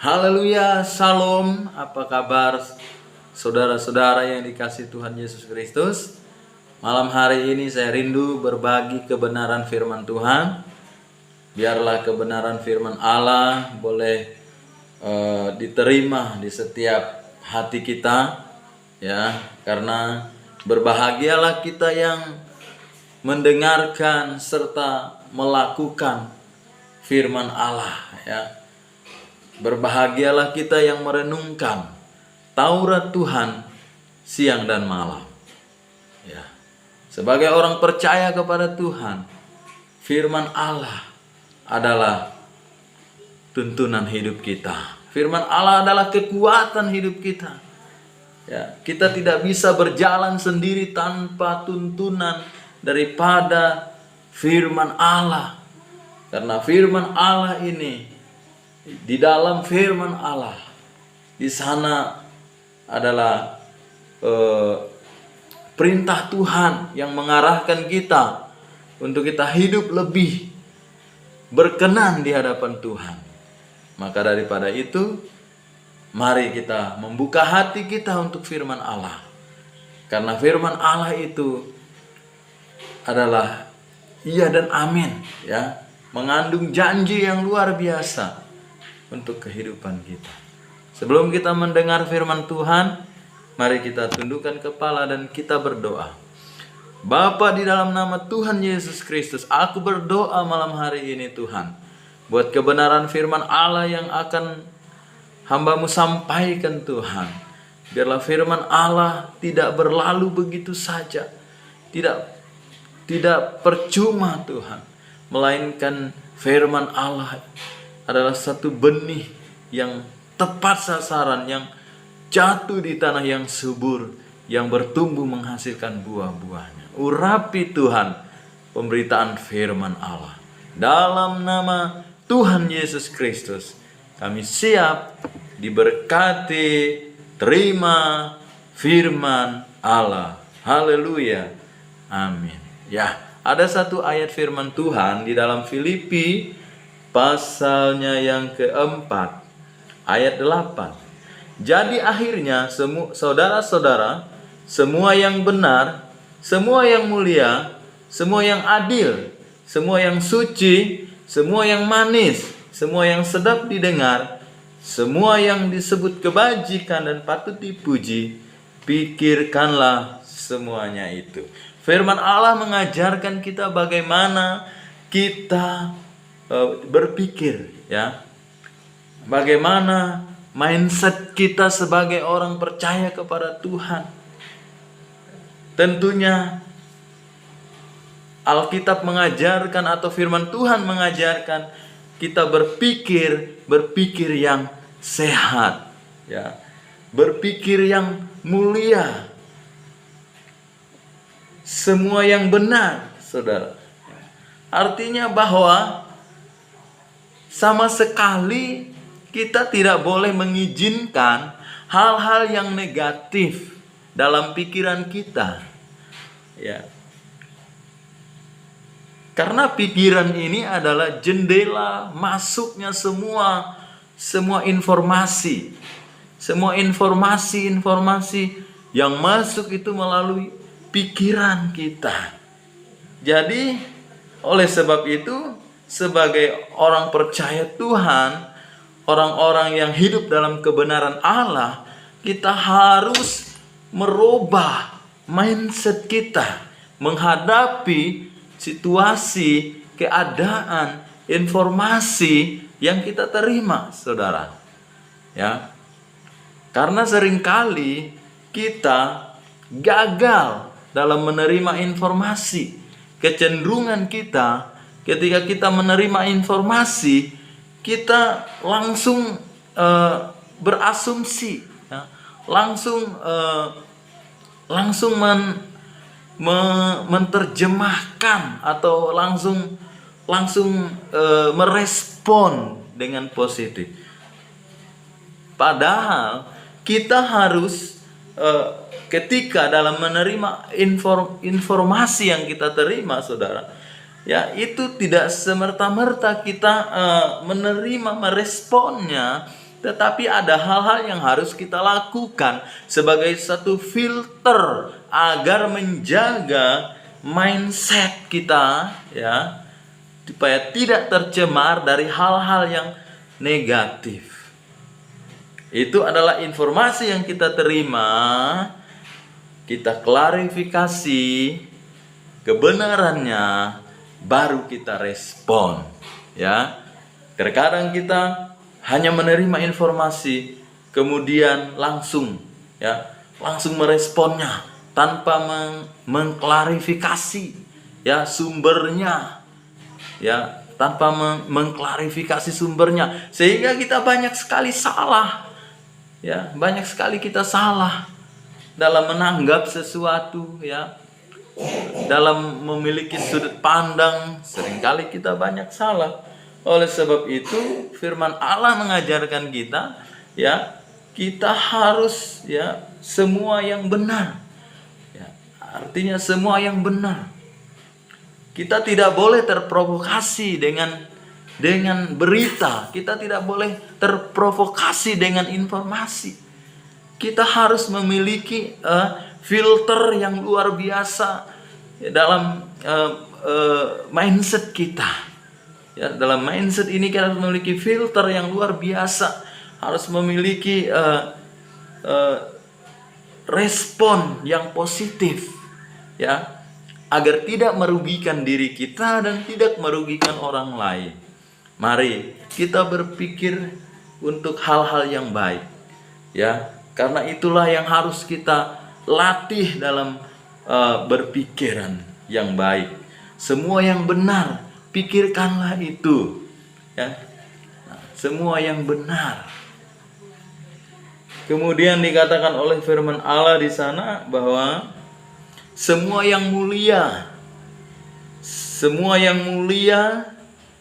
Haleluya, Shalom. Apa kabar saudara-saudara yang dikasihi Tuhan Yesus Kristus? Malam hari ini saya rindu berbagi kebenaran firman Tuhan. Biarlah kebenaran firman Allah boleh diterima di setiap hati kita, ya. Karena berbahagialah kita yang mendengarkan serta melakukan firman Allah, ya. Berbahagialah kita yang merenungkan Taurat Tuhan siang dan malam. Ya. Sebagai orang percaya kepada Tuhan, firman Allah adalah tuntunan hidup kita. Firman Allah adalah kekuatan hidup kita. Ya, kita tidak bisa berjalan sendiri tanpa tuntunan daripada firman Allah. Karena firman Allah ini, di dalam firman Allah, di sana adalah perintah Tuhan yang mengarahkan kita untuk kita hidup lebih berkenan di hadapan Tuhan. Maka daripada itu, mari kita membuka hati kita untuk firman Allah. Karena firman Allah itu adalah iya dan amin, ya, mengandung janji yang luar biasa untuk kehidupan kita. Sebelum kita mendengar firman Tuhan, mari kita tundukkan kepala dan kita berdoa. Bapa, di dalam nama Tuhan Yesus Kristus, aku berdoa malam hari ini Tuhan, buat kebenaran firman Allah yang akan hamba-Mu sampaikan Tuhan. Biarlah firman Allah tidak berlalu begitu saja, tidak percuma Tuhan, melainkan firman Allah adalah satu benih yang tepat sasaran, yang jatuh di tanah yang subur, yang bertumbuh menghasilkan buah-buahnya. Urapi Tuhan pemberitaan firman Allah. Dalam nama Tuhan Yesus Kristus, kami siap diberkati, terima firman Allah. Haleluya. Amin. Ya, ada satu ayat firman Tuhan di dalam Filipi pasalnya yang keempat, ayat 8. Jadi akhirnya saudara-saudara, semua yang benar, semua yang mulia, semua yang adil, semua yang suci, semua yang manis, semua yang sedap didengar, semua yang disebut kebajikan dan patut dipuji, pikirkanlah semuanya itu. Firman Allah mengajarkan kita bagaimana kita berpikir, ya. Bagaimana mindset kita sebagai orang percaya kepada Tuhan. Tentunya Alkitab mengajarkan atau firman Tuhan mengajarkan kita berpikir yang sehat, ya. Berpikir yang mulia. Semua yang benar, saudara. Artinya bahwa sama sekali kita tidak boleh mengizinkan hal-hal yang negatif dalam pikiran kita, ya. Karena pikiran ini adalah jendela masuknya semua informasi. Semua informasi yang masuk itu melalui pikiran kita. Jadi oleh sebab itu, sebagai orang percaya Tuhan, orang-orang yang hidup dalam kebenaran Allah, kita harus merubah mindset kita menghadapi situasi, keadaan, informasi yang kita terima, saudara. Ya. Karena seringkali kita gagal dalam menerima informasi. Kecenderungan kita ketika kita menerima informasi, kita langsung berasumsi, ya, langsung menerjemahkan atau langsung merespon dengan positif. Padahal kita harus ketika dalam menerima informasi yang kita terima, saudara, ya, itu tidak semerta-merta kita meresponnya tetapi ada hal-hal yang harus kita lakukan sebagai satu filter agar menjaga mindset kita, ya, supaya tidak tercemar dari hal-hal yang negatif. Itu adalah informasi yang kita terima, kita klarifikasi kebenarannya, baru kita respon, ya. Terkadang kita hanya menerima informasi kemudian langsung meresponnya tanpa mengklarifikasi, ya, sumbernya, ya, tanpa mengklarifikasi sumbernya, sehingga kita banyak sekali salah, ya, banyak sekali kita salah dalam menanggap sesuatu, ya, dalam memiliki sudut pandang, seringkali kita banyak salah. Oleh sebab itu firman Allah mengajarkan kita, ya, kita harus, ya, semua yang benar, ya, artinya semua yang benar. Kita tidak boleh terprovokasi dengan berita, kita tidak boleh terprovokasi dengan informasi. Kita harus memiliki filter yang luar biasa, ya, dalam mindset kita. Ya, dalam mindset ini kita harus memiliki filter yang luar biasa, harus memiliki respon yang positif, ya, agar tidak merugikan diri kita dan tidak merugikan orang lain. Mari kita berpikir untuk hal-hal yang baik, ya, karena itulah yang harus kita latih dalam berpikiran yang baik. Semua yang benar, pikirkanlah itu, ya. Nah, semua yang benar. Kemudian dikatakan oleh firman Allah di sana bahwa semua yang mulia, semua yang mulia,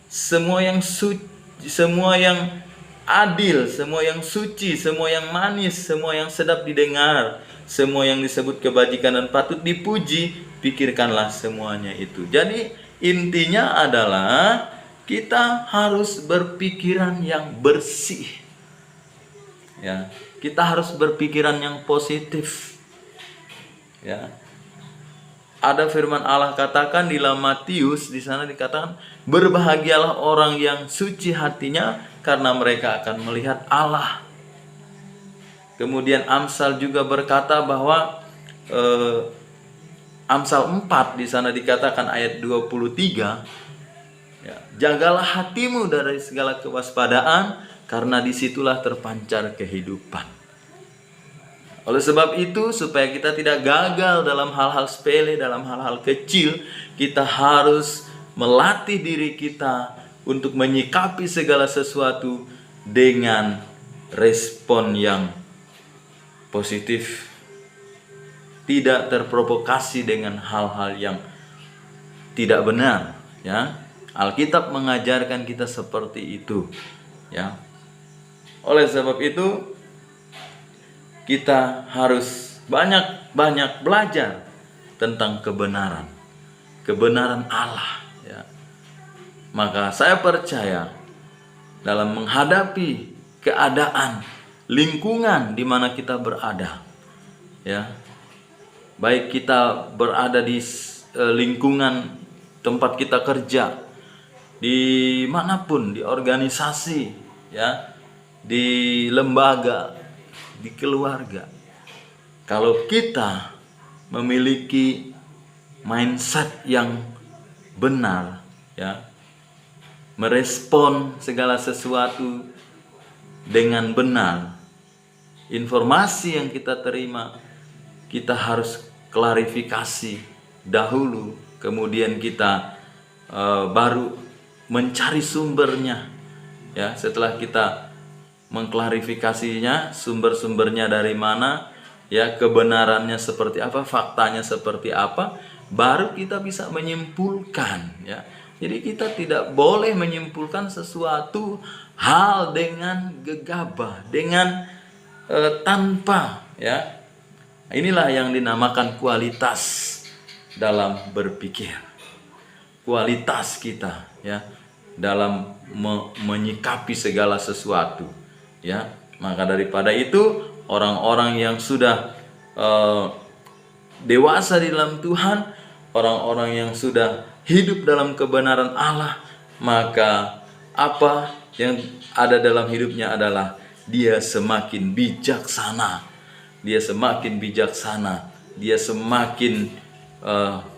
semua yang suci, semua yang adil, semua yang suci, semua yang manis, semua yang sedap didengar, semua yang disebut kebajikan dan patut dipuji, pikirkanlah semuanya itu. Jadi intinya adalah kita harus berpikiran yang bersih, ya. Kita harus berpikiran yang positif, ya. Ada firman Allah katakan di dalam Matius, di sana dikatakan, berbahagialah orang yang suci hatinya karena mereka akan melihat Allah. Kemudian Amsal juga berkata bahwa Amsal 4 di sana dikatakan ayat 23, ya, jagalah hatimu dari segala kewaspadaan karena disitulah terpancar kehidupan. Oleh sebab itu, supaya kita tidak gagal dalam hal-hal sepele, dalam hal-hal kecil, kita harus melatih diri kita untuk menyikapi segala sesuatu dengan respon yang positif, tidak terprovokasi dengan hal-hal yang tidak benar, ya. Alkitab mengajarkan kita seperti itu, ya. Oleh sebab itu kita harus banyak-banyak belajar tentang kebenaran Allah, ya. Maka saya percaya dalam menghadapi keadaan lingkungan di mana kita berada, ya, baik kita berada di lingkungan tempat kita kerja, dimanapun, di organisasi, ya, di lembaga, di keluarga, kalau kita memiliki mindset yang benar, ya, merespon segala sesuatu dengan benar, informasi yang kita terima kita harus klarifikasi dahulu, kemudian kita baru mencari sumbernya, ya. Setelah kita mengklarifikasinya, sumber-sumbernya dari mana, ya, kebenarannya seperti apa, faktanya seperti apa, baru kita bisa menyimpulkan, ya. Jadi kita tidak boleh menyimpulkan sesuatu hal dengan gegabah, dengan tanpa, ya. Inilah yang dinamakan kualitas dalam berpikir, kualitas kita, ya, dalam menyikapi segala sesuatu, ya. Maka daripada itu, orang-orang yang sudah dewasa di dalam Tuhan, orang-orang yang sudah hidup dalam kebenaran Allah, maka apa yang ada dalam hidupnya adalah dia semakin bijaksana. Dia semakin bijaksana. Dia semakin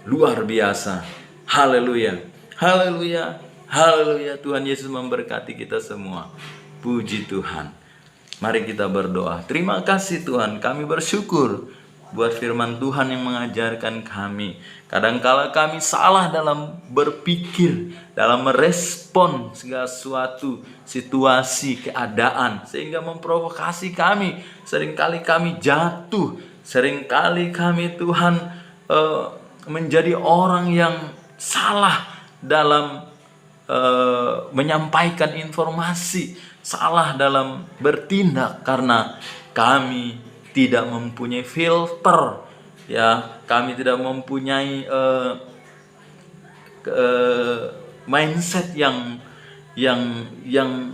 luar biasa. Haleluya. Haleluya. Haleluya. Tuhan Yesus memberkati kita semua. Puji Tuhan. Mari kita berdoa. Terima kasih Tuhan, kami bersyukur buat firman Tuhan yang mengajarkan kami. Kadangkala kami salah dalam berpikir, dalam merespon segala suatu situasi, keadaan, sehingga memprovokasi kami. Seringkali kami jatuh, seringkali kami Tuhan menjadi orang yang salah dalam menyampaikan informasi, salah dalam bertindak karena kami tidak mempunyai filter, ya, kami tidak mempunyai mindset yang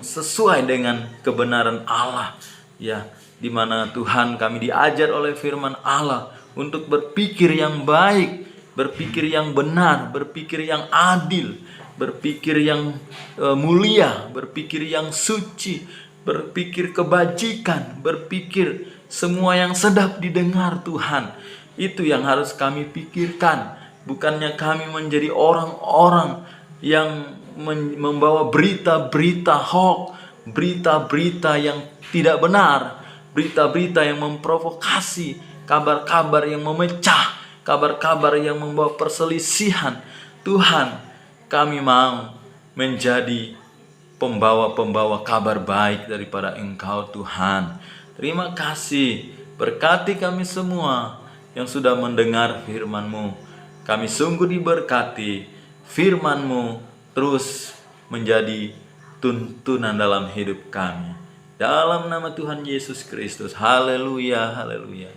sesuai dengan kebenaran Allah, ya, di mana Tuhan kami diajar oleh firman Allah untuk berpikir yang baik, berpikir yang benar, berpikir yang adil, berpikir yang mulia, berpikir yang suci, berpikir kebajikan, berpikir semua yang sedap didengar Tuhan. Itu yang harus kami pikirkan. Bukannya kami menjadi orang-orang yang membawa berita-berita hoax, berita-berita yang tidak benar, berita-berita yang memprovokasi, kabar-kabar yang memecah, kabar-kabar yang membawa perselisihan. Tuhan, kami mau menjadi pembawa-pembawa kabar baik daripada Engkau Tuhan. Terima kasih, berkati kami semua yang sudah mendengar firman-Mu. Kami sungguh diberkati, firman-Mu terus menjadi tuntunan dalam hidup kami. Dalam nama Tuhan Yesus Kristus, haleluya, haleluya,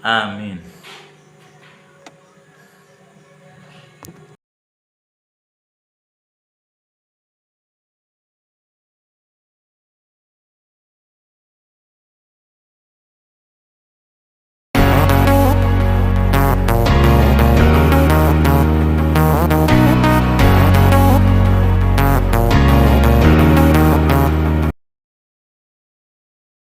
amin.